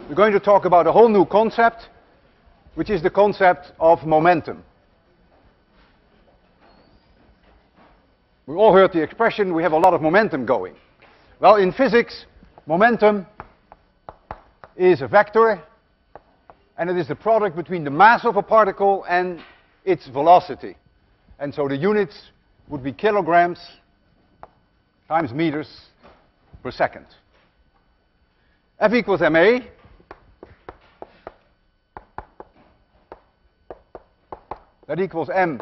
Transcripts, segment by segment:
We're going to talk about a whole new concept, which is the concept of momentum. We all heard the expression, we have a lot of momentum going. Well, in physics, momentum is a vector, and it is the product between the mass of a particle and its velocity. And so the units would be kilograms times meters per second. F equals ma. That equals m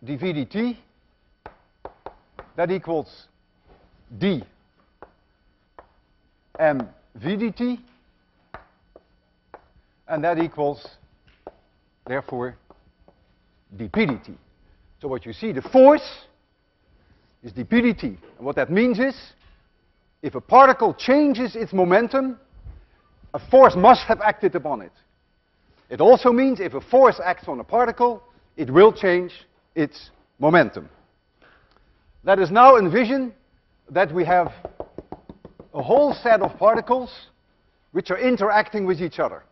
dv dt. That equals d mv dt. And that equals, therefore, dp dt. So what you see, the force is dp dt. And what that means is, if a particle changes its momentum, a force must have acted upon it. It also means if a force acts on a particle, it will change its momentum. Let us now envision that we have a whole set of particles which are interacting with each other.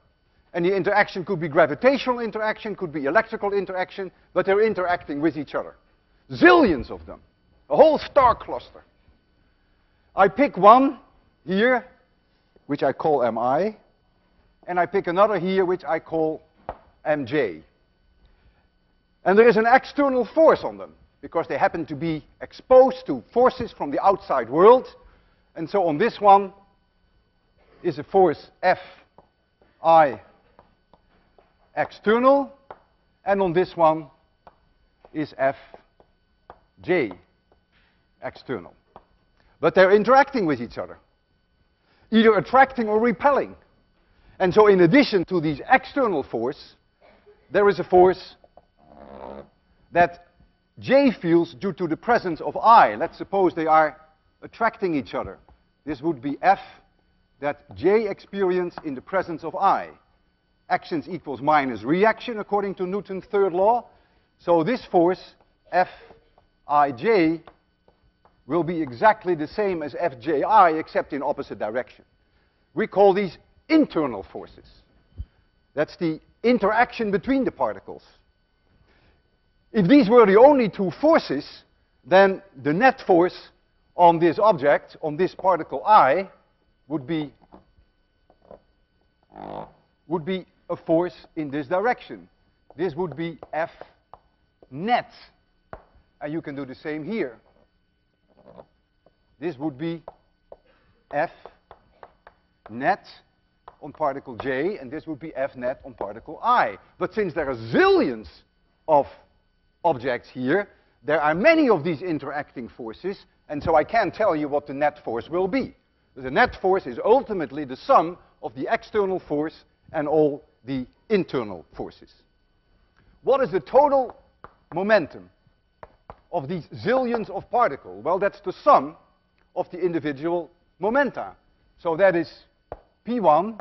And the interaction could be gravitational interaction, could be electrical interaction, but they're interacting with each other. Zillions of them. A whole star cluster. I pick one here, which I call mi, and I pick another here, which I call mj. And there is an external force on them, because they happen to be exposed to forces from the outside world. And so on this one is a force Fi external, and on this one is Fj external. But they're interacting with each other, either attracting or repelling. And so in addition to these external force, there is a force that J feels due to the presence of I. Let's suppose they are attracting each other. This would be F that J experience in the presence of I. Actions equals minus reaction according to Newton's third law. So this force, Fij, will be exactly the same as Fji except in opposite direction. We call these internal forces. That's the interaction between the particles. If these were the only two forces, then the net force on this object, on this particle I, would be a force in this direction. This would be F net. And you can do the same here. This would be F net on particle J, and this would be F net on particle I. But since there are zillions of objects here, there are many of these interacting forces, and so I can't tell you what the net force will be. The net force is ultimately the sum of the external force and all the internal forces. What is the total momentum of these zillions of particles? Well, that's the sum of the individual momenta. So that is P1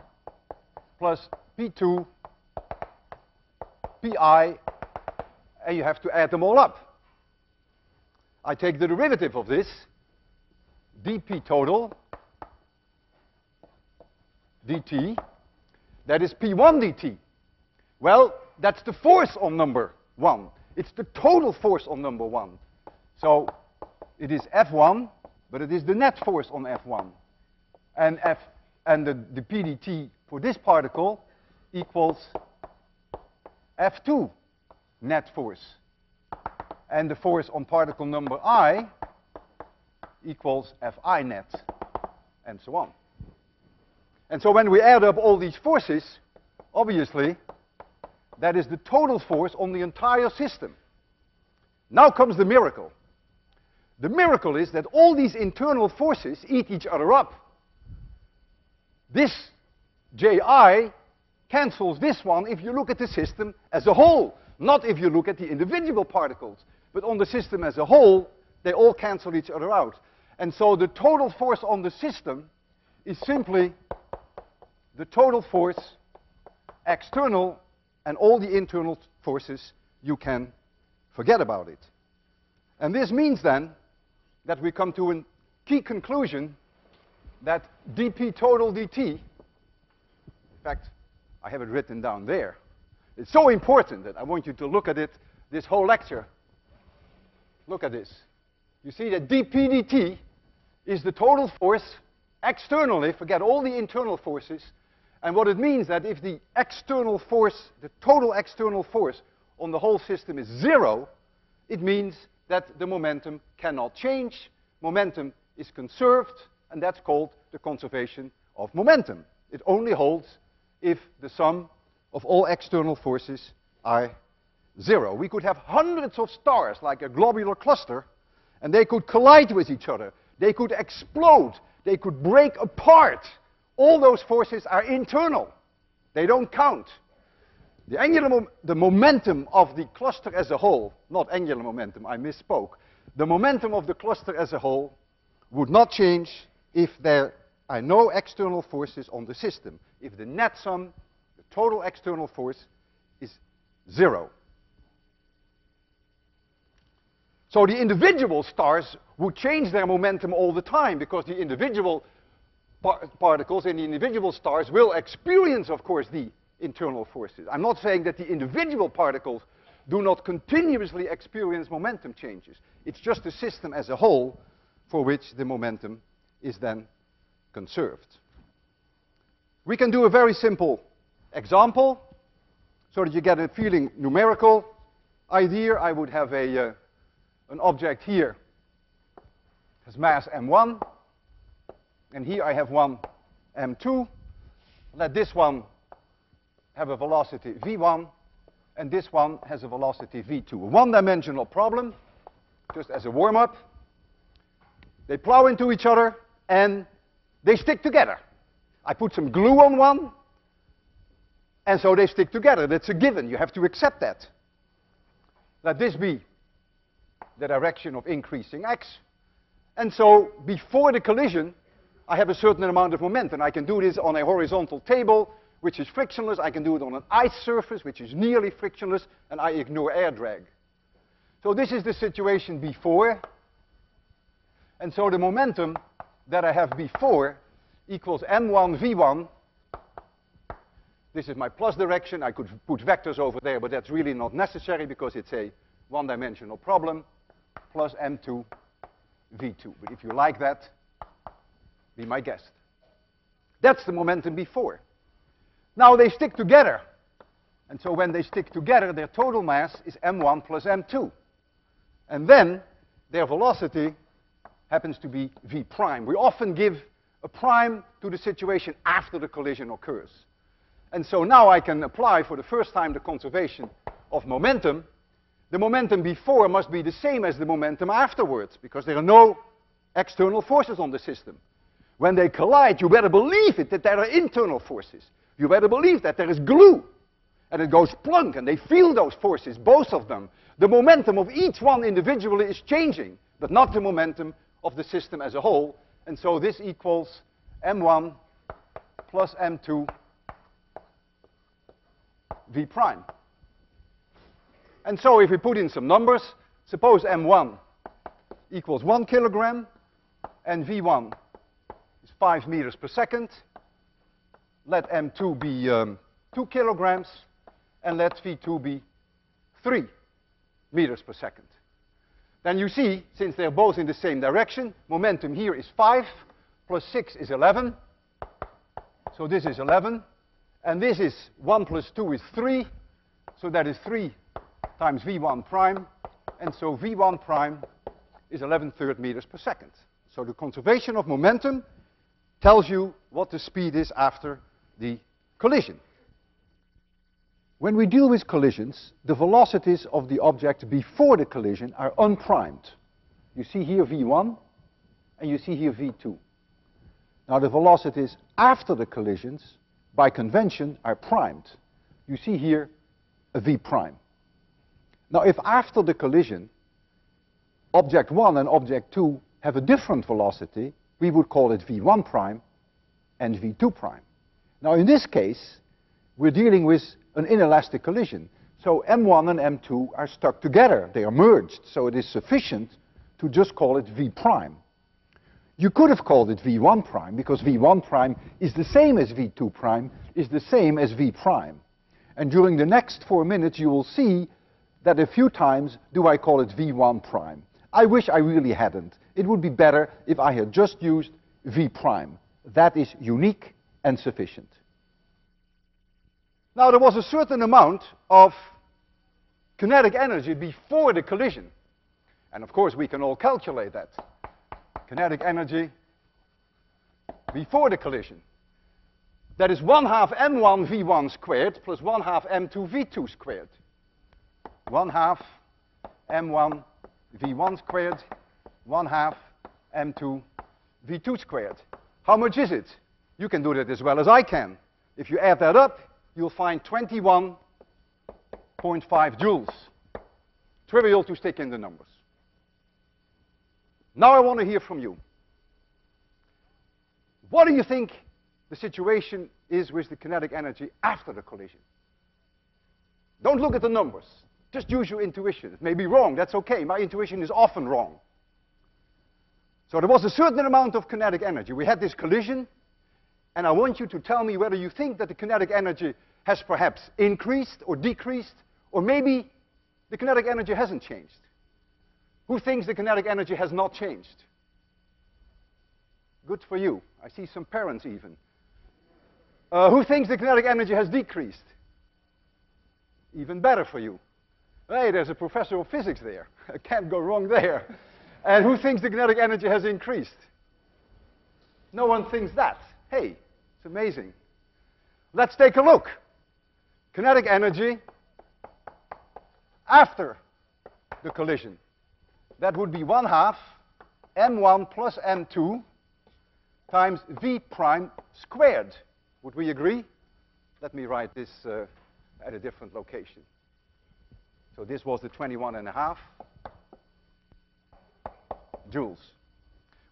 plus P2, Pi, and you have to add them all up. I take the derivative of this, dp total dt, that is P1 dt. Well, that's the force on number 1. It's the total force on number 1. So it is F1, but it is the net force on F1. And the pdt for this particle equals F2 net force. And the force on particle number I equals Fi net, and so on. And so when we add up all these forces, obviously, that is the total force on the entire system. Now comes the miracle. The miracle is that all these internal forces eat each other up. This Ji cancels this one if you look at the system as a whole, not if you look at the individual particles. But on the system as a whole, they all cancel each other out. And so the total force on the system is simply the total force external, and all the internal forces, you can forget about it. And this means then that we come to a key conclusion that dp total dt fact, I have it written down there. It's so important that I want you to look at it this whole lecture. Look at this. You see that dp dt is the total force externally, forget all the internal forces, and what it means that if the external force, the total external force on the whole system is 0, it means that the momentum cannot change. Momentum is conserved, and that's called the conservation of momentum. It only holds if the sum of all external forces are 0. We could have hundreds of stars like a globular cluster, and they could collide with each other. They could explode. They could break apart. All those forces are internal. They don't count. The momentum of the cluster as a whole, not angular momentum, I misspoke. The momentum of the cluster as a whole would not change if there are no external forces on the system. If the net sum, the total external force, is 0. So the individual stars would change their momentum all the time because the individual particles in the individual stars will experience, of course, the internal forces. I'm not saying that the individual particles do not continuously experience momentum changes. It's just the system as a whole for which the momentum is then conserved. We can do a very simple example so that you get a feeling numerical idea. I would have an object here has mass m1, and here I have one m2. Let this one have a velocity v1, and this one has a velocity v2. A one-dimensional problem, just as a warm-up. They plow into each other, and they stick together. I put some glue on one, and so they stick together. That's a given. You have to accept that. Let this be the direction of increasing x. And so before the collision, I have a certain amount of momentum. I can do this on a horizontal table, which is frictionless. I can do it on an ice surface, which is nearly frictionless, and I ignore air drag. So this is the situation before. And so the momentum that I have before equals m1 v1. This is my plus direction. I could put vectors over there, but that's really not necessary because it's a one-dimensional problem, plus m2 v2. But if you like that, be my guest. That's the momentum before. Now they stick together. And so when they stick together, their total mass is m1 plus m2. And then their velocity happens to be v prime. We often give a prime to the situation after the collision occurs. And so now I can apply for the first time the conservation of momentum. The momentum before must be the same as the momentum afterwards, because there are no external forces on the system. When they collide, you better believe it that there are internal forces. You better believe that there is glue. And it goes plunk, and they feel those forces, both of them. The momentum of each one individually is changing, but not the momentum of the system as a whole. And so this equals m1 plus m2 v prime. And so if we put in some numbers, suppose m1 equals 1 kilogram, and v1 is 5 meters per second. Let m2 be 2 kilograms, and let v2 be 3 meters per second. Then you see, since they're both in the same direction, momentum here is 5, plus 6 is 11. So this is 11. And this is 1 plus 2 is 3. So that is 3 times v1 prime. And so v1 prime is 11/3 meters per second. So the conservation of momentum tells you what the speed is after the collision. When we deal with collisions, the velocities of the object before the collision are unprimed. You see here v1, and you see here v2. Now the velocities after the collisions, by convention, are primed. You see here a v prime. Now if after the collision, object 1 and object 2 have a different velocity, we would call it v1 prime and v2 prime. Now in this case, we're dealing with an inelastic collision. So m1 and m2 are stuck together. They are merged. So it is sufficient to just call it v prime. You could have called it v1 prime, because v1 prime is the same as v2 prime, is the same as V prime. And during the next 4 minutes, you will see that a few times do I call it V1 prime. I wish I really hadn't. It would be better if I had just used V prime. That is unique and sufficient. Now, there was a certain amount of kinetic energy before the collision. And of course, we can all calculate that. Kinetic energy before the collision. That is 1/2 m1 v1 squared plus 1/2 m2 v2 squared. 1/2 m1 v1 squared, 1/2 m2 v2 squared. How much is it? You can do that as well as I can. If you add that up, you'll find 21.5 joules. Trivial to stick in the numbers. Now I want to hear from you. What do you think the situation is with the kinetic energy after the collision? Don't look at the numbers. Just use your intuition. It may be wrong. That's okay. My intuition is often wrong. So there was a certain amount of kinetic energy. We had this collision, and I want you to tell me whether you think that the kinetic energy has perhaps increased or decreased, or maybe the kinetic energy hasn't changed. Who thinks the kinetic energy has not changed? Good for you. I see some parents even. Who thinks the kinetic energy has decreased? Even better for you. Hey, there's a professor of physics there. I can't go wrong there. And who thinks the kinetic energy has increased? No one thinks that. Hey, it's amazing. Let's take a look. Kinetic energy after the collision. That would be 1/2 m1 plus m2 times v prime squared. Would we agree? Let me write this at a different location. So this was the 21.5 joules.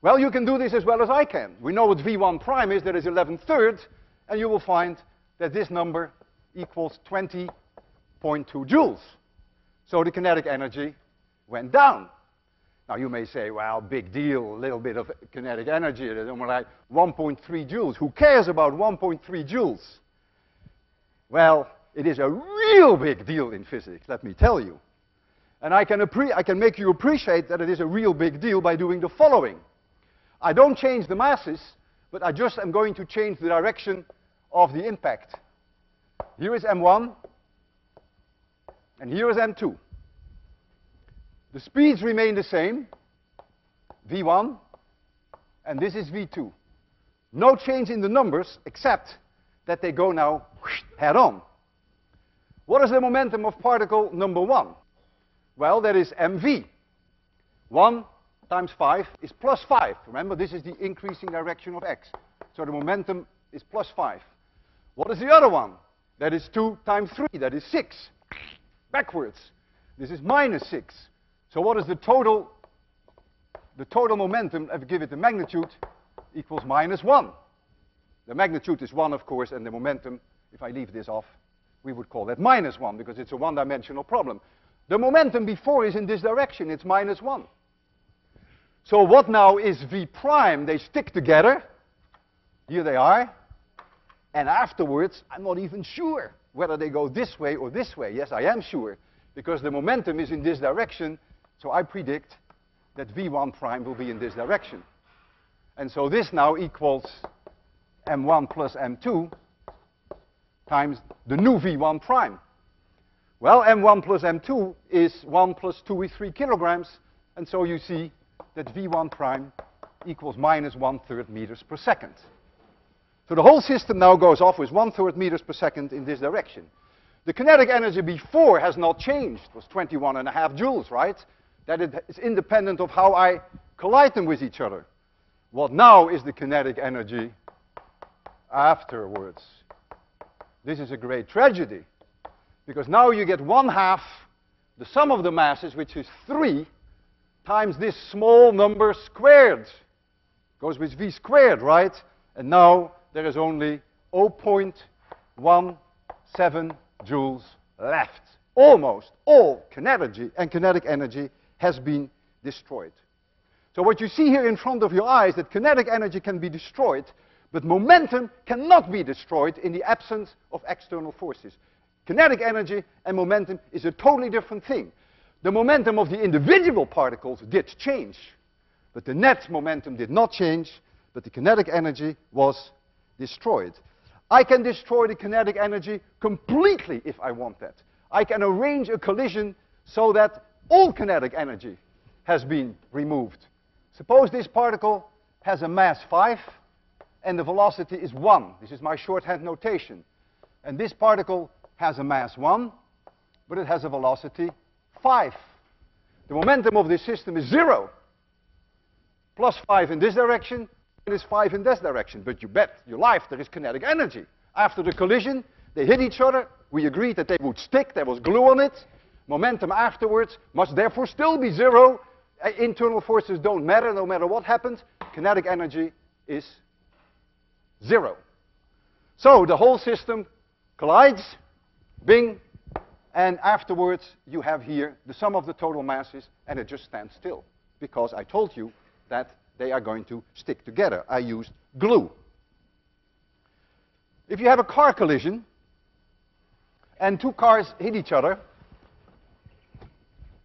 Well, you can do this as well as I can. We know what V1 prime is. That is 11/3, and you will find that this number equals 20.2 joules. So the kinetic energy went down. Now you may say, well, big deal, a little bit of kinetic energy, it's only like 1.3 joules. Who cares about 1.3 joules? Well, it is a real big deal in physics, let me tell you. And I can make you appreciate that it is a real big deal by doing the following. I don't change the masses, but I just am going to change the direction of the impact. Here is m1, and here is m2. The speeds remain the same, v1, and this is v2. No change in the numbers, except that they go now head on. What is the momentum of particle number 1? Well, that is mv. 1 times 5 is plus 5. Remember, this is the increasing direction of x. So the momentum is plus 5. What is the other one? That is 2 times 3. That is 6. Backwards. This is minus 6. So what is the total? The total momentum, if I give it the magnitude, equals minus 1. The magnitude is 1, of course, and the momentum, if I leave this off, we would call that minus 1, because it's a one-dimensional problem. The momentum before is in this direction. It's minus 1. So what now is v prime? They stick together. Here they are. And afterwards, I'm not even sure whether they go this way or this way. Yes, I am sure, because the momentum is in this direction. So I predict that v1 prime will be in this direction. And so this now equals m1 plus m2 times the new v1 prime. Well, m1 plus m2 is 1 plus 2 is 3 kilograms. And so you see that v1 prime equals minus 1/3 meters per second. So the whole system now goes off with 1/3 meters per second in this direction. The kinetic energy before has not changed. It was 21.5 joules, right? That is independent of how I collide them with each other. What now is the kinetic energy afterwards? This is a great tragedy, because now you get 1/2 the sum of the masses, which is 3, times this small number squared. Goes with v squared, right? And now there is only 0.17 joules left. Almost all kinetic energy has been destroyed. So what you see here in front of your eyes, that kinetic energy can be destroyed, But momentum cannot be destroyed in the absence of external forces. Kinetic energy and momentum is a totally different thing. The momentum of the individual particles did change, but the net momentum did not change, but the kinetic energy was destroyed. I can destroy the kinetic energy completely if I want that. I can arrange a collision so that all kinetic energy has been removed. Suppose this particle has a mass 5 and the velocity is 1. This is my shorthand notation. And this particle has a mass 1, but it has a velocity 5. The momentum of this system is 0. Plus 5 in this direction, it is 5 in this direction. But you bet your life there is kinetic energy. After the collision, they hit each other. We agreed that they would stick. There was glue on it. Momentum afterwards must therefore still be 0. Internal forces don't matter, no matter what happens. Kinetic energy is 0. So the whole system collides, bing, and afterwards you have here the sum of the total masses, and it just stands still. Because I told you that they are going to stick together. I used glue. If you have a car collision, and two cars hit each other,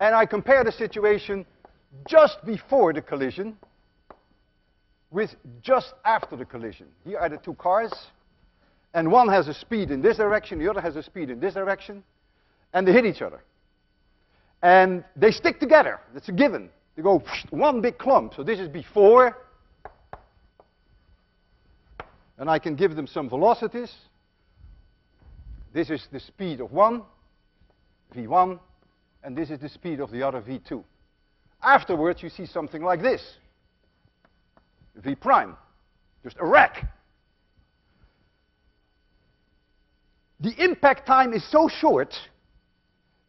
and I compare the situation just before the collision with just after the collision. Here are the two cars, and one has a speed in this direction, the other has a speed in this direction, and they hit each other. And they stick together. That's a given. They go one big clump. So this is before, and I can give them some velocities. This is the speed of one, v1, and this is the speed of the other, v2. Afterwards, you see something like this, v prime, just a wreck. The impact time is so short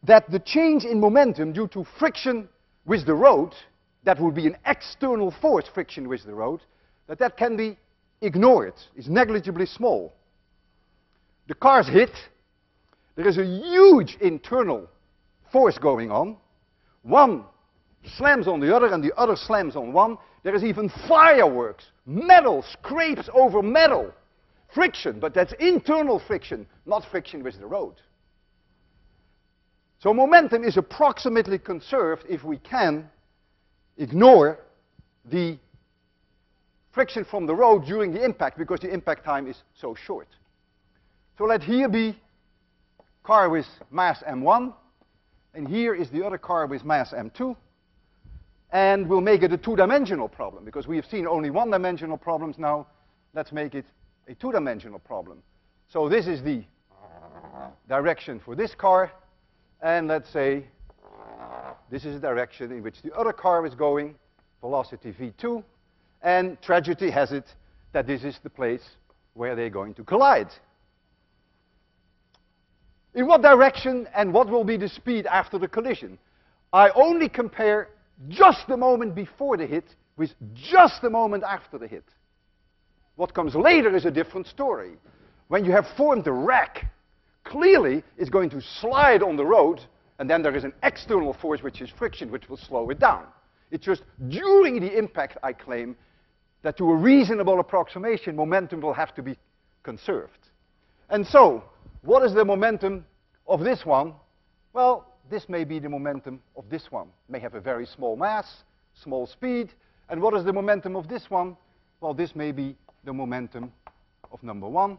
that the change in momentum due to friction with the road, that would be an external force friction with the road, that can be ignored. It's negligibly small. The cars hit. There is a huge internal force going on. One slams on the other and the other slams on one. There is even fireworks. Metal scrapes over metal. Friction, but that's internal friction, not friction with the road. So momentum is approximately conserved if we can ignore the friction from the road during the impact, because the impact time is so short. So let here be car with mass m1, and here is the other car with mass m2, and we'll make it a two-dimensional problem, because we have seen only one-dimensional problems now. Let's make it a two-dimensional problem. So this is the direction for this car, and let's say this is the direction in which the other car is going, velocity v2, and tragedy has it that this is the place where they're going to collide. In what direction and what will be the speed after the collision? I only compare just the moment before the hit with just the moment after the hit. What comes later is a different story. When you have formed a wreck, clearly it's going to slide on the road, and then there is an external force, which is friction, which will slow it down. It's just during the impact, I claim, that to a reasonable approximation, momentum will have to be conserved. And so, what is the momentum of this one? Well, this may be the momentum of this one. It may have a very small mass, small speed. And what is the momentum of this one? Well, this may be the momentum of number 1,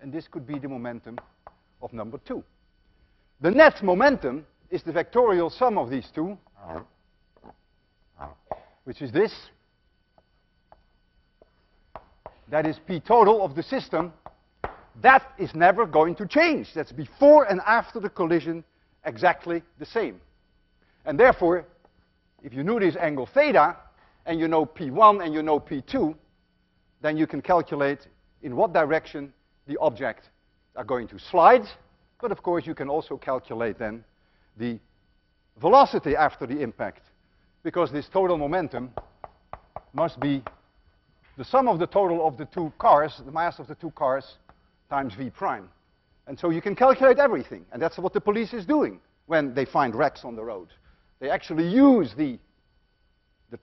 and this could be the momentum of number 2. The net momentum is the vectorial sum of these two, which is this. That is P total of the system. That is never going to change. That's before and after the collision exactly the same. And therefore, if you knew this angle theta, and you know P1 and you know P2, then you can calculate in what direction the objects are going to slide. But of course, you can also calculate then the velocity after the impact, because this total momentum must be the sum of the total of the two cars, the mass of the two cars, times v prime. And so you can calculate everything. And that's what the police is doing when they find wrecks on the road. They actually use the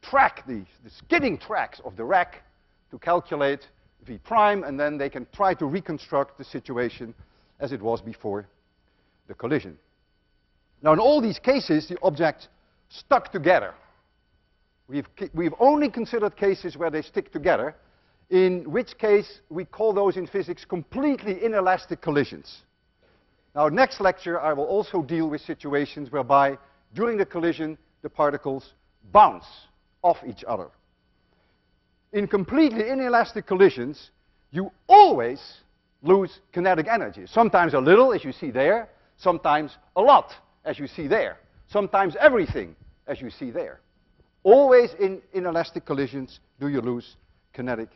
track, the skidding tracks of the wreck to calculate v prime, and then they can try to reconstruct the situation as it was before the collision. Now, in all these cases, the objects stuck together. We've only considered cases where they stick together, in which case we call those in physics completely inelastic collisions. Now, next lecture, I will also deal with situations whereby, during the collision, the particles bounce off each other. In completely inelastic collisions, you always lose kinetic energy. Sometimes a little, as you see there. Sometimes a lot, as you see there. Sometimes everything, as you see there. Always in inelastic collisions do you lose kinetic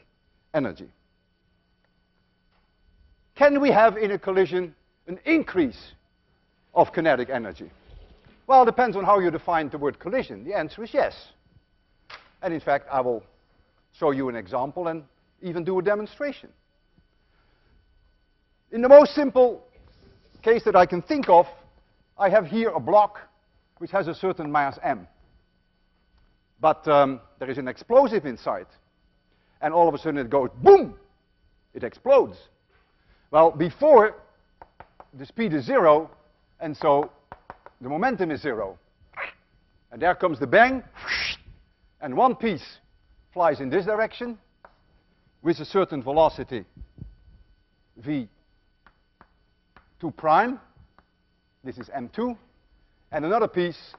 energy. Can we have in a collision an increase of kinetic energy? Well, it depends on how you define the word collision. The answer is yes. And in fact, I will show you an example and even do a demonstration. In the most simple case that I can think of, I have here a block which has a certain mass m. But there is an explosive inside. And all of a sudden it goes boom! It explodes. Well, before, the speed is 0, and so the momentum is 0. And there comes the bang, and one piece flies in this direction with a certain velocity v2 prime. This is m2. And another piece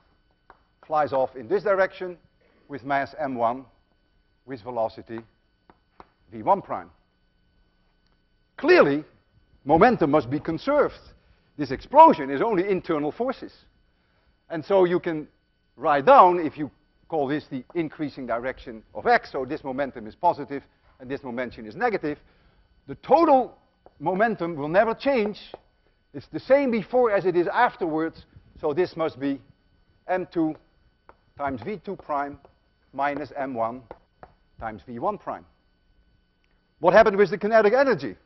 flies off in this direction with mass m1 with velocity v1 prime. Clearly, momentum must be conserved. This explosion is only internal forces. And so you can write down, if you call this the increasing direction of x, so this momentum is positive and this momentum is negative, the total momentum will never change. It's the same before as it is afterwards, so this must be m2 times v2 prime minus m1 times v1 prime. What happened with the kinetic energy?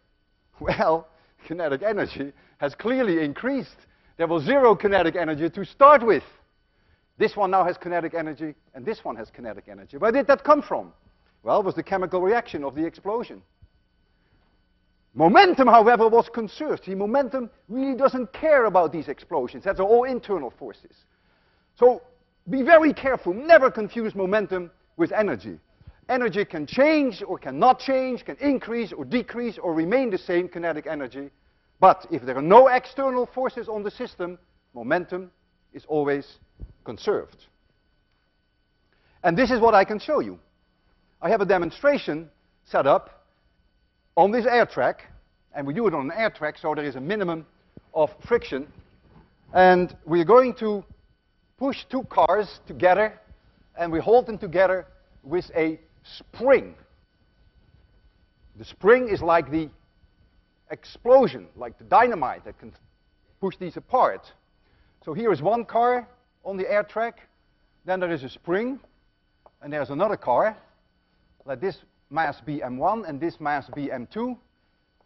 Well, kinetic energy has clearly increased. There was 0 kinetic energy to start with. This one now has kinetic energy, and this one has kinetic energy. Where did that come from? Well, it was the chemical reaction of the explosion. Momentum, however, was conserved. See, momentum really doesn't care about these explosions. That's all internal forces. So be very careful. Never confuse momentum with energy. Energy can change or cannot change, can increase or decrease or remain the same, kinetic energy. But if there are no external forces on the system, momentum is always conserved. And this is what I can show you. I have a demonstration set up on this air track, and we do it on an air track, so there is a minimum of friction. And we're going to push 2 cars together, and we hold them together with a spring. The spring is like the explosion, like the dynamite that can push these apart. So here is one car on the air track, then there is a spring, and there's another car. Let this mass be m1 and this mass be m2,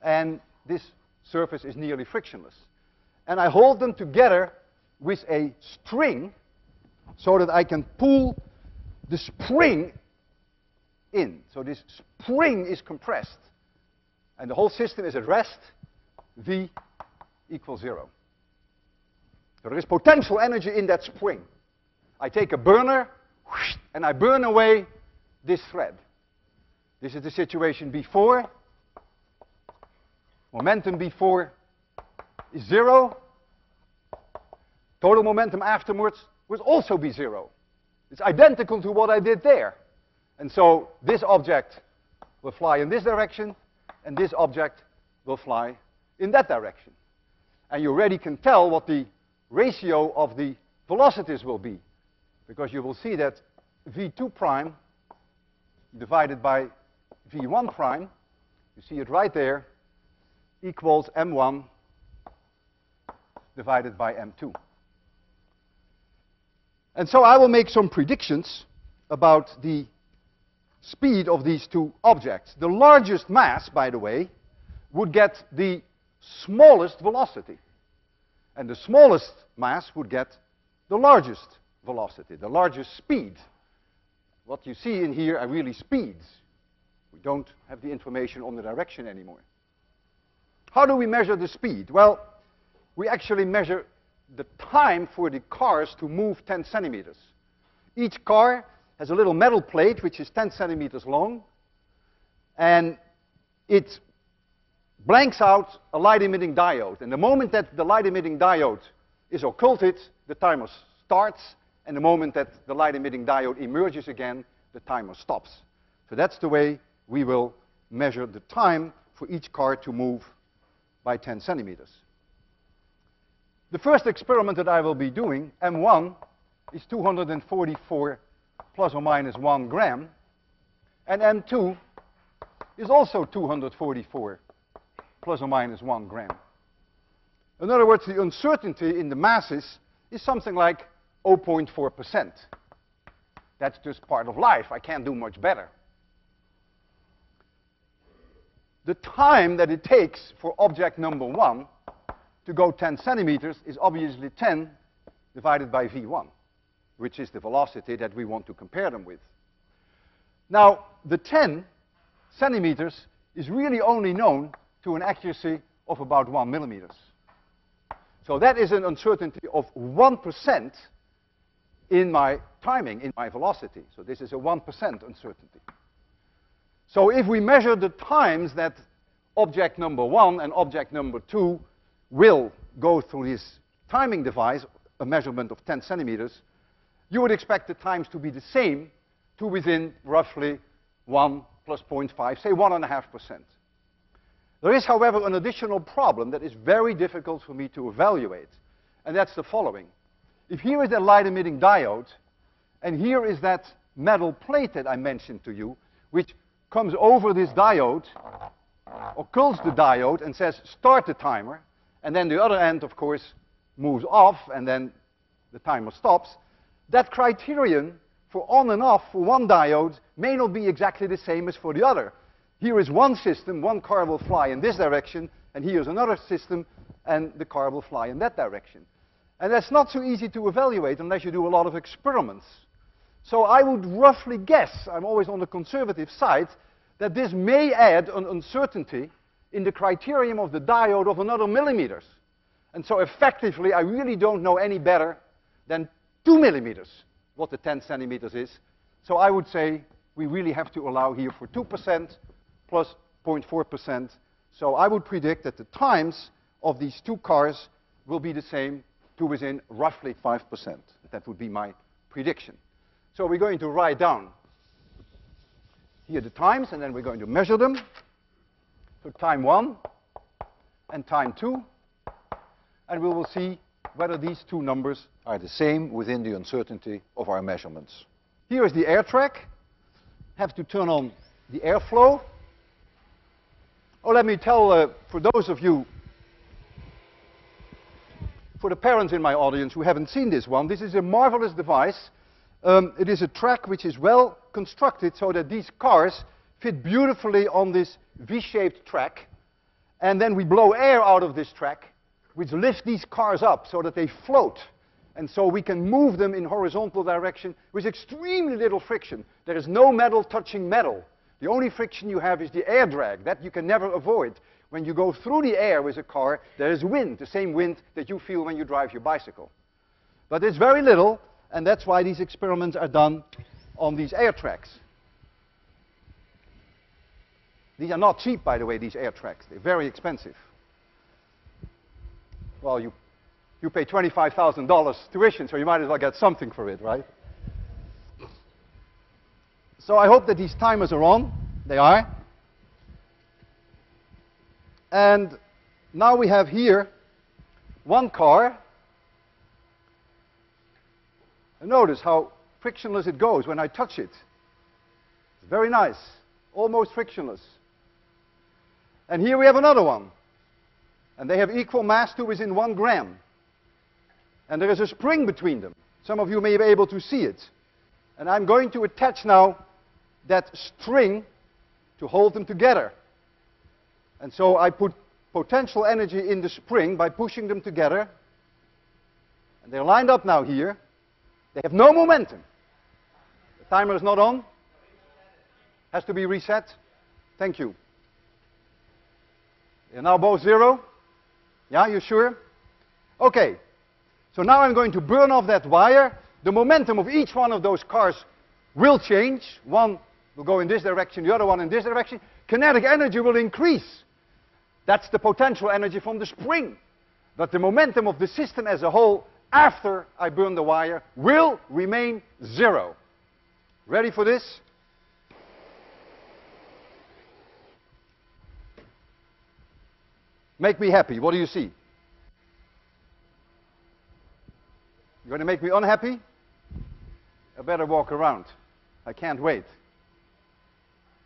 and this surface is nearly frictionless. And I hold them together with a string so that I can pull the spring in. So this spring is compressed. And the whole system is at rest, V equals 0. So there is potential energy in that spring. I take a burner, and I burn away this thread. This is the situation before. Momentum before is 0. Total momentum afterwards will also be 0. It's identical to what I did there. And so this object will fly in this direction, and this object will fly in that direction. And you already can tell what the ratio of the velocities will be, because you will see that v2 prime divided by v1 prime, you see it right there, equals m1 divided by m2. And so I will make some predictions about the speed of these 2 objects. The largest mass, by the way, would get the smallest velocity. And the smallest mass would get the largest velocity, the largest speed. What you see in here are really speeds. We don't have the information on the direction anymore. How do we measure the speed? Well, we actually measure the time for the cars to move 10 centimeters. Each car has a little metal plate which is 10 centimeters long, and it blanks out a light-emitting diode. And the moment that the light-emitting diode is occulted, the timer starts, and the moment that the light-emitting diode emerges again, the timer stops. So that's the way we will measure the time for each car to move by 10 centimeters. The first experiment that I will be doing, M1, is 244 plus or minus 1 gram, and M2 is also 244 plus or minus 1 gram. In other words, the uncertainty in the masses is something like 0.4%. That's just part of life. I can't do much better. The time that it takes for object number 1 to go 10 centimeters is obviously 10 divided by v1, which is the velocity that we want to compare them with. Now, the 10 centimeters is really only known to an accuracy of about 1 millimeters. So that is an uncertainty of 1% in my timing, in my velocity. So this is a 1% uncertainty. So if we measure the times that object number 1 and object number 2 will go through this timing device, a measurement of 10 centimeters, you would expect the times to be the same to within roughly 1 plus 0.5, say 1.5%. There is, however, an additional problem that is very difficult for me to evaluate, and that's the following. If here is that light-emitting diode, and here is that metal plate that I mentioned to you, which comes over this diode, occults the diode, and says, start the timer, and then the other end, of course, moves off, and then the timer stops, that criterion for on and off for one diode may not be exactly the same as for the other. Here is one system, one car will fly in this direction, and here's another system, and the car will fly in that direction. And that's not so easy to evaluate unless you do a lot of experiments. So I would roughly guess, I'm always on the conservative side, that this may add an uncertainty in the criterion of the diode of another millimeters. And so effectively, I really don't know any better than 2 millimeters what the 10 centimeters is. So I would say we really have to allow here for 2% plus 0.4%. So I would predict that the times of these two cars will be the same to within roughly 5%. That would be my prediction. So we're going to write down here the times, and then we're going to measure them. So time 1 and time 2. And we will see whether these two numbers are the same within the uncertainty of our measurements. Here is the air track. Have to turn on the airflow. Oh, let me tell, for those of you, for the parents in my audience who haven't seen this one, this is a marvelous device. It is a track which is well constructed so that these cars fit beautifully on this V-shaped track. And then we blow air out of this track, which lifts these cars up so that they float. And so we can move them in horizontal direction with extremely little friction. There is no metal touching metal. The only friction you have is the air drag. That you can never avoid. When you go through the air with a car, there is wind, the same wind that you feel when you drive your bicycle. But it's very little, and that's why these experiments are done on these air tracks. These are not cheap, by the way, these air tracks. They're very expensive. Well, you pay $25,000 tuition, so you might as well get something for it, right? So I hope that these timers are on. They are. And now we have here one car. And notice how frictionless it goes when I touch it. It's very nice, almost frictionless. And here we have another one. And they have equal mass to within 1 gram. And there is a spring between them. Some of you may be able to see it. And I'm going to attach now that string to hold them together. And so I put potential energy in the spring by pushing them together. And they're lined up now here. They have no momentum. The timer is not on. Has to be reset. Thank you. They're now both 0. Yeah, you sure? Okay. So now I'm going to burn off that wire. The momentum of each one of those cars will change. One will go in this direction, the other one in this direction. Kinetic energy will increase. That's the potential energy from the spring. But the momentum of the system as a whole, after I burn the wire, will remain 0. Ready for this? Make me happy. What do you see? You're going to make me unhappy? I better walk around. I can't wait.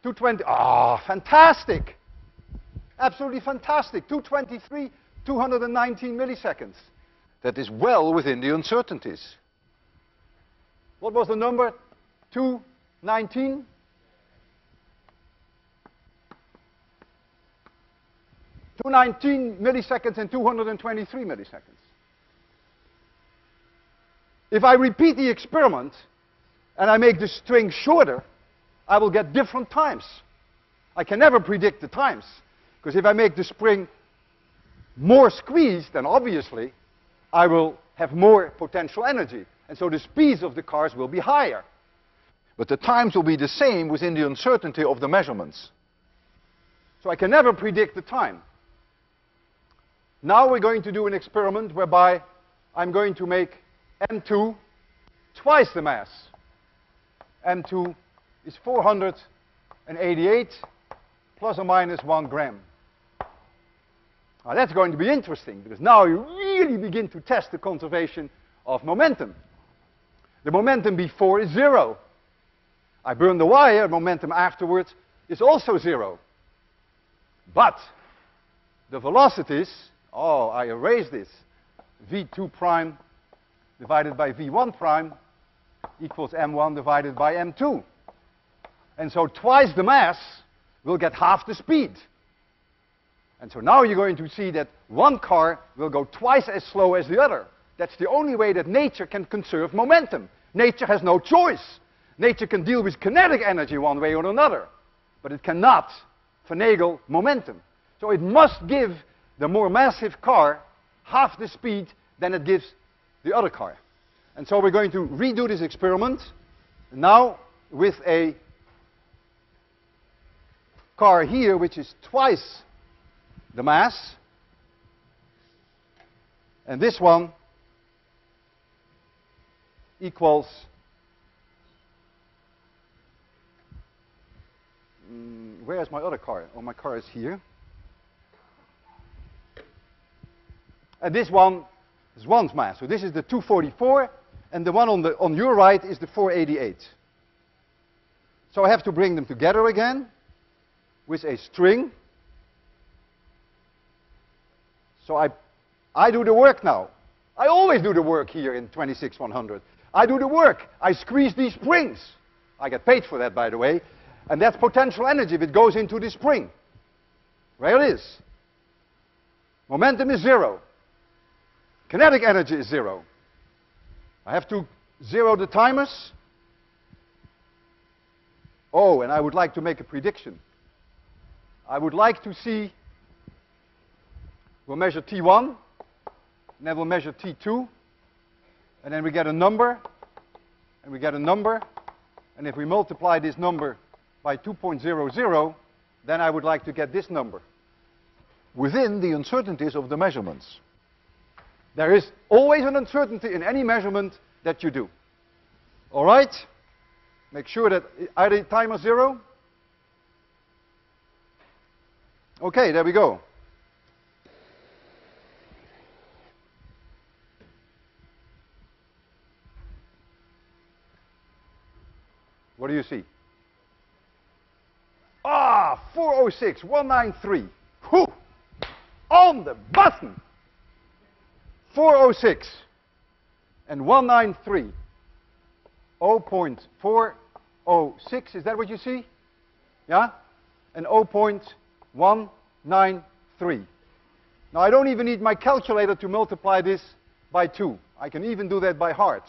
220. Ah, fantastic! Absolutely fantastic. 223, 219 milliseconds. That is well within the uncertainties. What was the number? 219? 219 milliseconds and 223 milliseconds. If I repeat the experiment and I make the string shorter, I will get different times. I can never predict the times, because if I make the spring more squeezed, then obviously I will have more potential energy, and so the speeds of the cars will be higher. But the times will be the same within the uncertainty of the measurements. So I can never predict the time. Now we're going to do an experiment whereby I'm going to make M2 twice the mass. M2 is 488 plus or minus 1 gram. Now that's going to be interesting, because now you really begin to test the conservation of momentum. The momentum before is 0. I burn the wire, momentum afterwards is also 0. But the velocities, oh, I erased this, v2 prime divided by v1 prime equals m1 divided by m2. And so twice the mass will get half the speed. And so now you're going to see that one car will go twice as slow as the other. That's the only way that nature can conserve momentum. Nature has no choice. Nature can deal with kinetic energy one way or another, but it cannot finagle momentum. So it must give the more massive car half the speed than it gives the other car. And so we're going to redo this experiment now with a car here which is twice the mass, and this one equals where is my other car? Oh, my car is here. And this one is one's mass. So this is the 244, and the one on your right is the 488. So I have to bring them together again with a string. So I do the work now. I always do the work here in 26100. I do the work. I squeeze these springs. I get paid for that, by the way. And that's potential energy if it goes into the spring. There it is. Momentum is 0. Kinetic energy is 0. I have to 0 the timers. Oh, and I would like to make a prediction. I would like to see, we'll measure T1, and then we'll measure T2, and then we get a number, and we get a number, and if we multiply this number by 2.00, then I would like to get this number within the uncertainties of the measurements. There is always an uncertainty in any measurement that you do. All right? Make sure that are the timers 0? Okay, there we go. What do you see? Ah, 406, 193. Whew! On the button! 406 and 193. 0.406, is that what you see? Yeah? And 0.193. Now I don't even need my calculator to multiply this by 2. I can even do that by heart.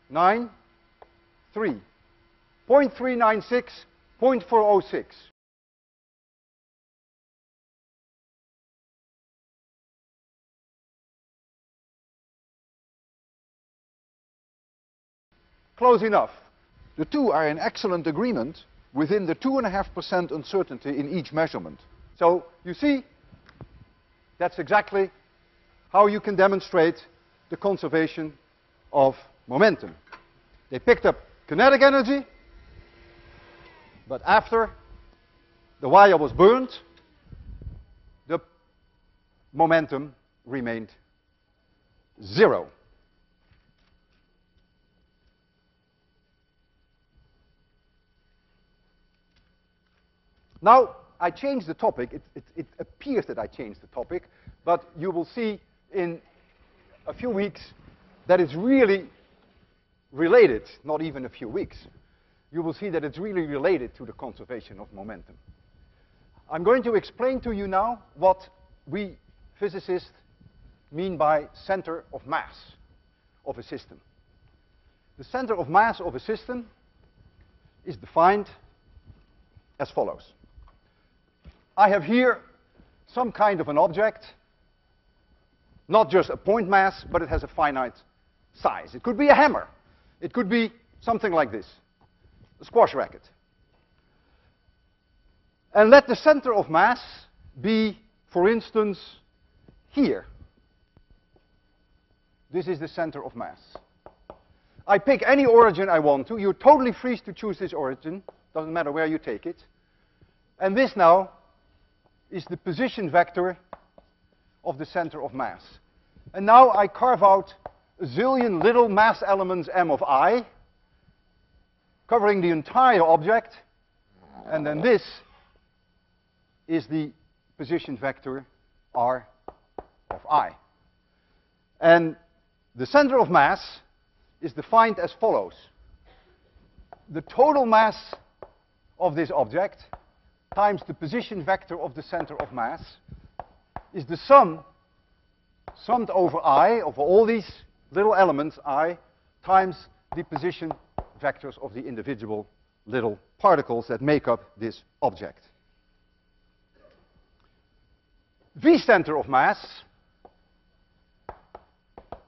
9, 3. 0.396, 0.406. close enough. The two are in excellent agreement within the 2.5% uncertainty in each measurement. So you see, that's exactly how you can demonstrate the conservation of momentum. They picked up kinetic energy, but after the wire was burned, the momentum remained 0. Now, I changed the topic. It appears that I changed the topic, but you will see in a few weeks that it's really related, not even a few weeks. You will see that it's really related to the conservation of momentum. I'm going to explain to you now what we physicists mean by center of mass of a system. The center of mass of a system is defined as follows. I have here some kind of an object, not just a point mass, but it has a finite size. It could be a hammer. It could be something like this, a squash racket. And let the center of mass be, for instance, here. This is the center of mass. I pick any origin I want to. You're totally free to choose this origin. Doesn't matter where you take it. And this now is the position vector of the center of mass. And now I carve out a zillion little mass elements m of I, covering the entire object. And then this is the position vector r of I. And the center of mass is defined as follows. The total mass of this object times the position vector of the center of mass is the summed over I, of all these little elements I, times the position vectors of the individual little particles that make up this object. V center of mass,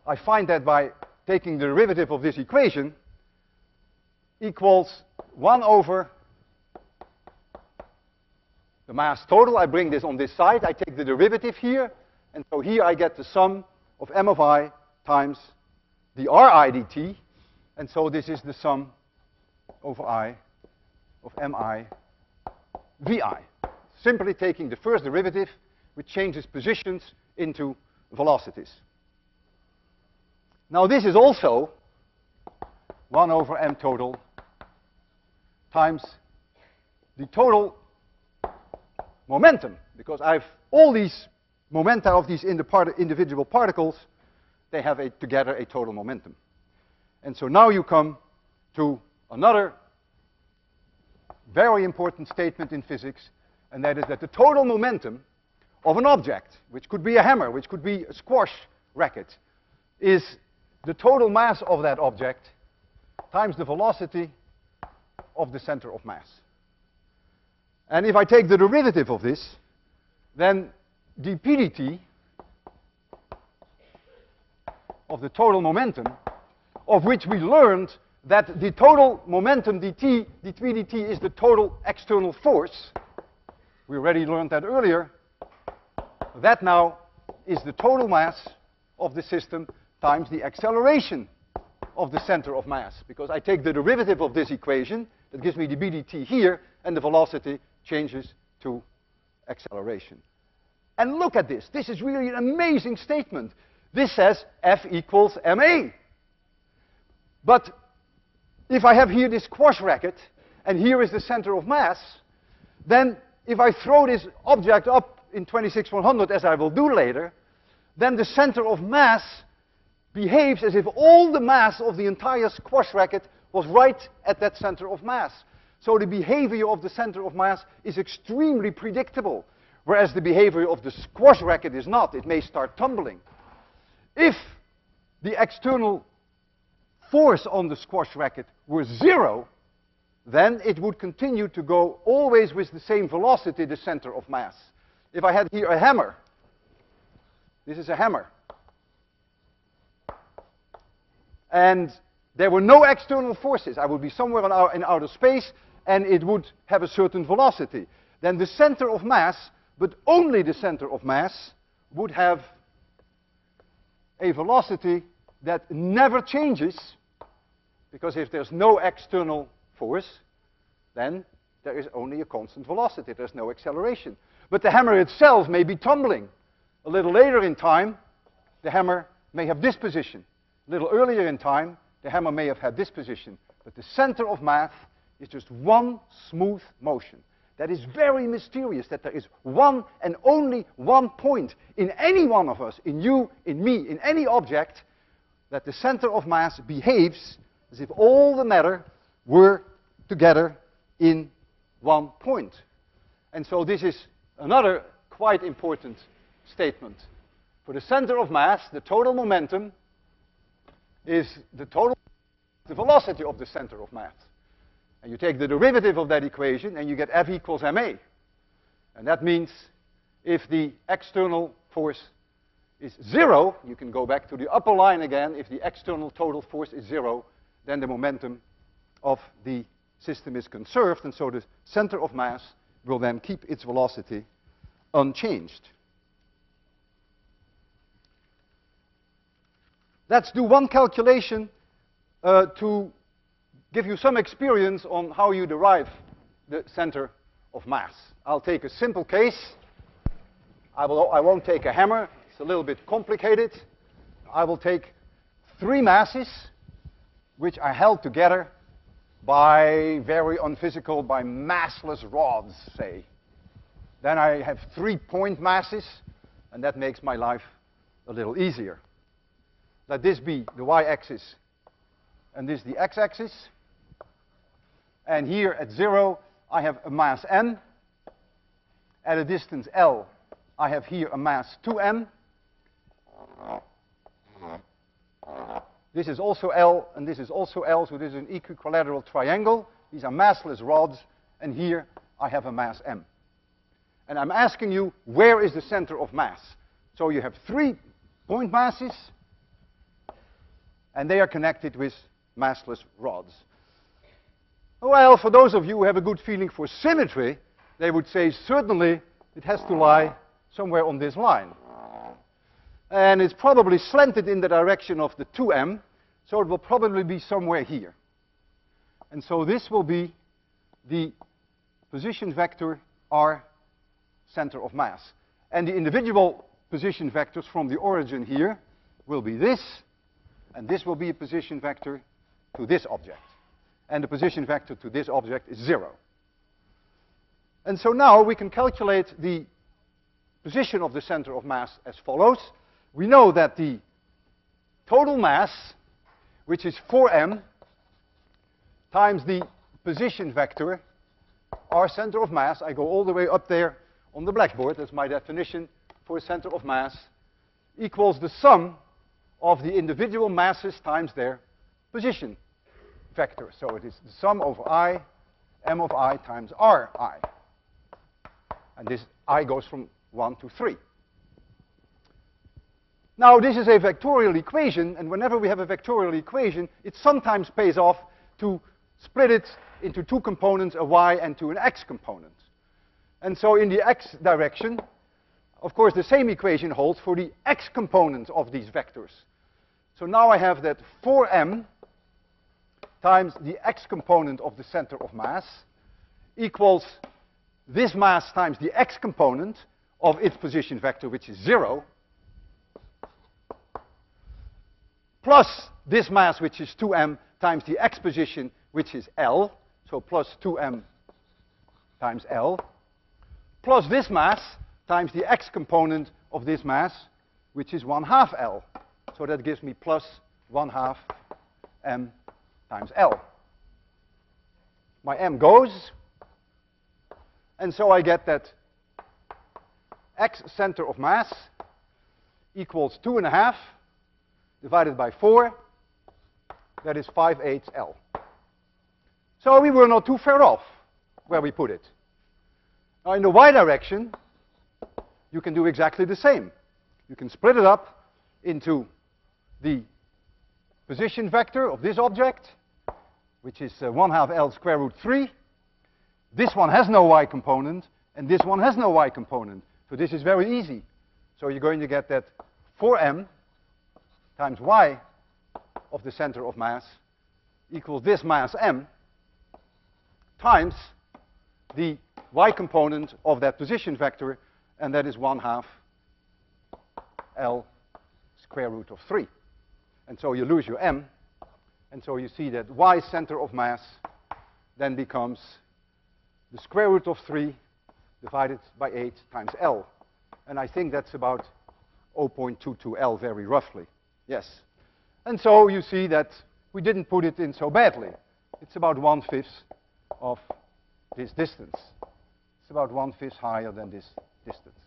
I find that by taking the derivative of this equation, equals 1 over the mass total. I bring this on this side. I take the derivative here. And so here I get the sum of m of I times the Ri dt. And so this is the sum over I of mi vi. Simply taking the first derivative, which changes positions into velocities. Now this is also 1 over m total times the total momentum, because I have all these momenta of these individual particles, they have together a total momentum. And so now you come to another very important statement in physics, and that is that the total momentum of an object, which could be a hammer, which could be a squash racket, is the total mass of that object times the velocity of the center of mass. And if I take the derivative of this, then dp dt of the total momentum, of which we learned that the total momentum dp dt is the total external force. We already learned that earlier. That now is the total mass of the system times the acceleration of the center of mass. Because I take the derivative of this equation, that gives me the dt here, and the velocity changes to acceleration. And look at this. This is really an amazing statement. This says F equals ma. But if I have here this squash racket, and here is the center of mass, then if I throw this object up in 26/100, as I will do later, then the center of mass behaves as if all the mass of the entire squash racket was right at that center of mass. So the behavior of the center of mass is extremely predictable, whereas the behavior of the squash racket is not. It may start tumbling. If the external force on the squash racket were 0, then it would continue to go always with the same velocity, the center of mass. If I had here a hammer, this is a hammer, and there were no external forces, I would be somewhere in outer space, and it would have a certain velocity, then the center of mass, but only the center of mass, would have a velocity that never changes, because if there's no external force, then there is only a constant velocity, there's no acceleration. But the hammer itself may be tumbling. A little later in time, the hammer may have this position. A little earlier in time, the hammer may have had this position. But the center of mass is just one smooth motion. That is very mysterious, that there is one and only one point in any one of us, in you, in me, in any object, that the center of mass behaves as if all the matter were together in one point. And so this is another quite important statement. For the center of mass, the total momentum is the velocity of the center of mass. And you take the derivative of that equation and you get F equals ma. And that means if the external force is 0, you can go back to the upper line again, if the external total force is 0, then the momentum of the system is conserved, and so the center of mass will then keep its velocity unchanged. Let's do one calculation to give you some experience on how you derive the center of mass. I'll take a simple case. I won't take a hammer. It's a little bit complicated. I will take 3 masses which are held together by very unphysical, by massless rods, say. Then I have 3 point masses, and that makes my life a little easier. Let this be the y-axis, and this the x-axis. And here at 0, I have a mass m. At a distance L, I have here a mass 2m. This is also L, and this is also L, so this is an equilateral triangle. These are massless rods, and here I have a mass m. And I'm asking you, where is the center of mass? So you have 3 point masses, and they are connected with massless rods. Well, for those of you who have a good feeling for symmetry, they would say certainly it has to lie somewhere on this line. And it's probably slanted in the direction of the 2m, so it will probably be somewhere here. And so this will be the position vector r center of mass. And the individual position vectors from the origin here will be this, and this will be a position vector to this object. And the position vector to this object is 0. And so now we can calculate the position of the center of mass as follows. We know that the total mass, which is 4m, times the position vector, r center of mass, I go all the way up there on the blackboard, that's my definition for a center of mass, equals the sum of the individual masses times their position vector. So it is the sum over I, m of I times Ri. And this I goes from 1 to 3. Now this is a vectorial equation, and whenever we have a vectorial equation, it sometimes pays off to split it into 2 components, a y and to an x component. And so in the x direction, of course the same equation holds for the x components of these vectors. So now I have that 4m times the x component of the center of mass equals this mass times the x component of its position vector, which is 0, plus this mass, which is 2m, times the x position, which is L, so plus 2m times L, plus this mass times the x component of this mass, which is 1/2 L. So that gives me plus 1/2 m times L. My m goes, and so I get that x center of mass equals 2.5 divided by 4, that is 5/8 L. So we were not too far off where we put it. Now in the y direction, you can do exactly the same. You can split it up into the position vector of this object, which is 1/2 L square root 3. This one has no y component, and this one has no y component. So this is very easy. So you're going to get that 4m times y of the center of mass equals this mass m times the y component of that position vector, and that is 1/2 L square root of 3. And so you lose your m, and so you see that y center of mass then becomes the square root of 3 divided by 8 times L. And I think that's about 0.22 L very roughly. Yes. And so you see that we didn't put it in so badly. It's about 1/5 of this distance. It's about 1/5 higher than this distance.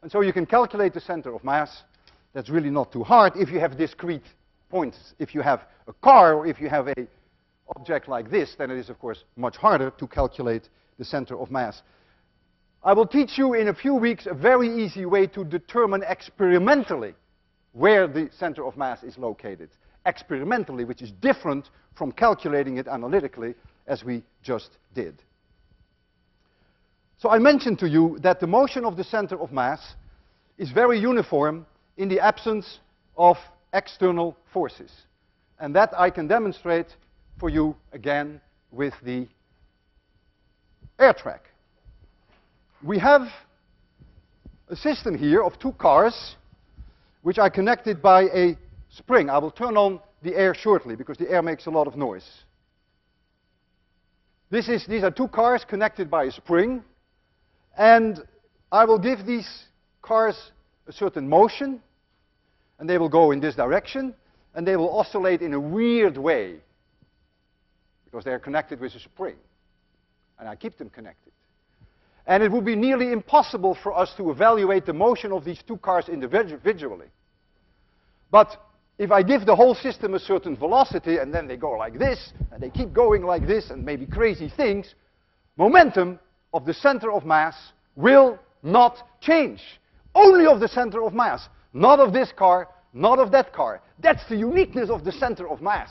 And so you can calculate the center of mass. That's really not too hard if you have discrete points. If you have a car or if you have a object like this, then it is of course much harder to calculate the center of mass. I will teach you in a few weeks a very easy way to determine experimentally where the center of mass is located. Experimentally, which is different from calculating it analytically as we just did. So I mentioned to you that the motion of the center of mass is very uniform in the absence of external forces. And that I can demonstrate for you again with the air track. We have a system here of two cars which are connected by a spring. I will turn on the air shortly because the air makes a lot of noise. These are two cars connected by a spring, and I will give these cars a certain motion, and they will go in this direction, and they will oscillate in a weird way because they are connected with a spring, and I keep them connected. And it would be nearly impossible for us to evaluate the motion of these two cars individually. But if I give the whole system a certain velocity, and then they go like this, and they keep going like this, and maybe crazy things, momentum of the center of mass will not change. Only of the center of mass. Not of this car, not of that car. That's the uniqueness of the center of mass.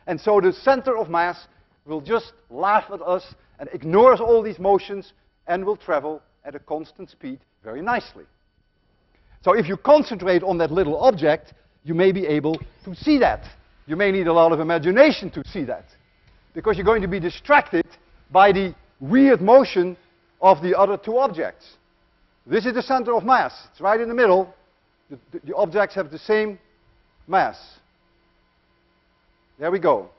And so the center of mass will just laugh at us and ignores all these motions and will travel at a constant speed very nicely. So if you concentrate on that little object, you may be able to see that. You may need a lot of imagination to see that, because you're going to be distracted by the weird motion of the other two objects. This is the center of mass. It's right in the middle. The objects have the same mass. There we go.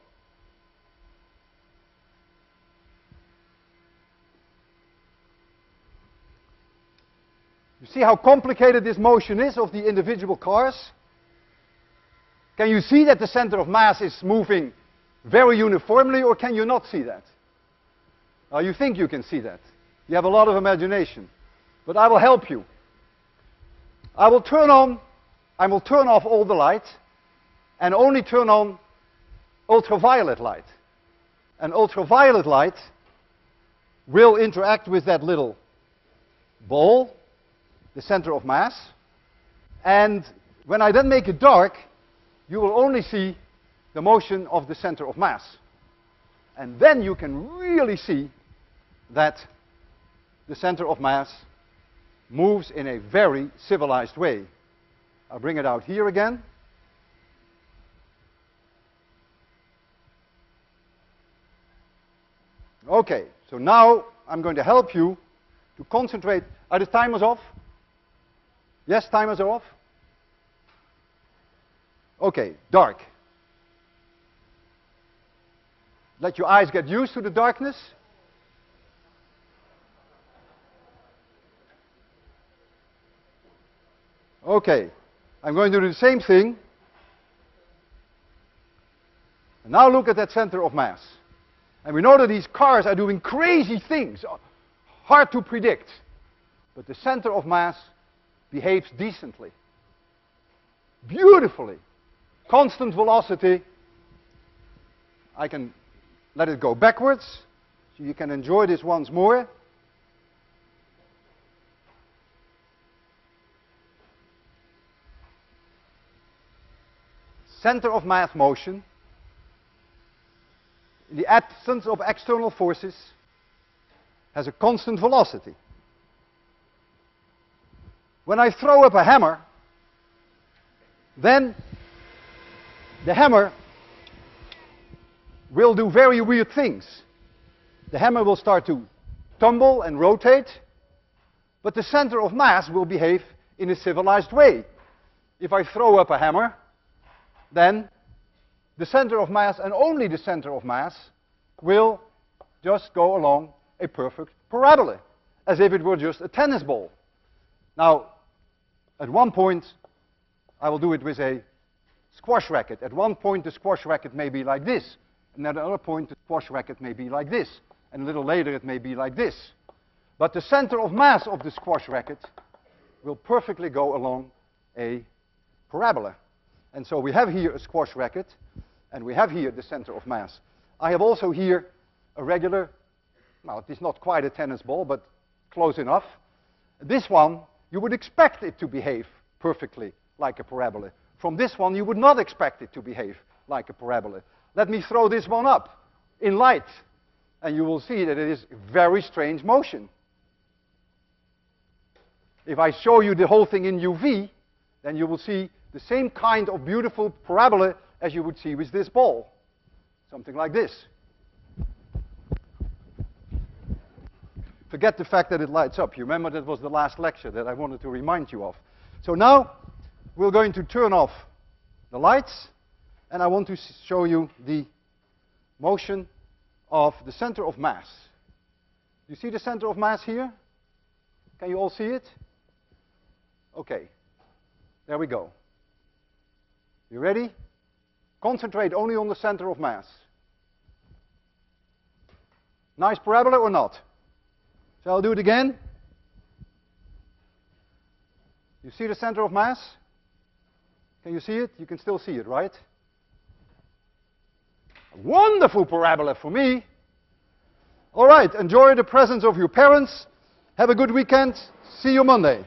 You see how complicated this motion is of the individual cars? Can you see that the center of mass is moving very uniformly, or can you not see that? You think you can see that. You have a lot of imagination. But I will help you. I will turn off all the light and only turn on ultraviolet light. And ultraviolet light will interact with that little ball, the center of mass. And when I then make it dark, you will only see the motion of the center of mass. And then you can really see that the center of mass moves in a very civilized way. I'll bring it out here again. Okay, so now I'm going to help you to concentrate. Are the timers off? Yes, timers are off? Okay, dark. Let your eyes get used to the darkness. Okay, I'm going to do the same thing. And now look at that center of mass. And we know that these cars are doing crazy things, hard to predict. But the center of mass behaves decently, beautifully. Constant velocity. I can let it go backwards, so you can enjoy this once more. center of mass motion, in the absence of external forces, has a constant velocity. When I throw up a hammer, then the hammer will do very weird things. The hammer will start to tumble and rotate, but the center of mass will behave in a civilized way. If I throw up a hammer, then the center of mass, and only the center of mass, will just go along a perfect parabola, as if it were just a tennis ball. Now, at one point, I will do it with a squash racket. At one point, the squash racket may be like this, and at another point, the squash racket may be like this, and a little later, it may be like this. But the center of mass of the squash racket will perfectly go along a parabola. And so we have here a squash racket, and we have here the center of mass. I have also here a regular, well, it is not quite a tennis ball, but close enough. This one, you would expect it to behave perfectly like a parabola. From this one, you would not expect it to behave like a parabola. Let me throw this one up in light, and you will see that it is very strange motion. If I show you the whole thing in UV, then you will see the same kind of beautiful parabola as you would see with this ball. Something like this. Forget the fact that it lights up. You remember that was the last lecture that I wanted to remind you of. So now we're going to turn off the lights, and I want to show you the motion of the center of mass. You see the center of mass here? Can you all see it? Okay. There we go. You ready? Concentrate only on the center of mass. Nice parabola or not? Shall I do it again? You see the center of mass? Can you see it? You can still see it, right? A wonderful parabola for me. All right, enjoy the presence of your parents. Have a good weekend. See you Monday.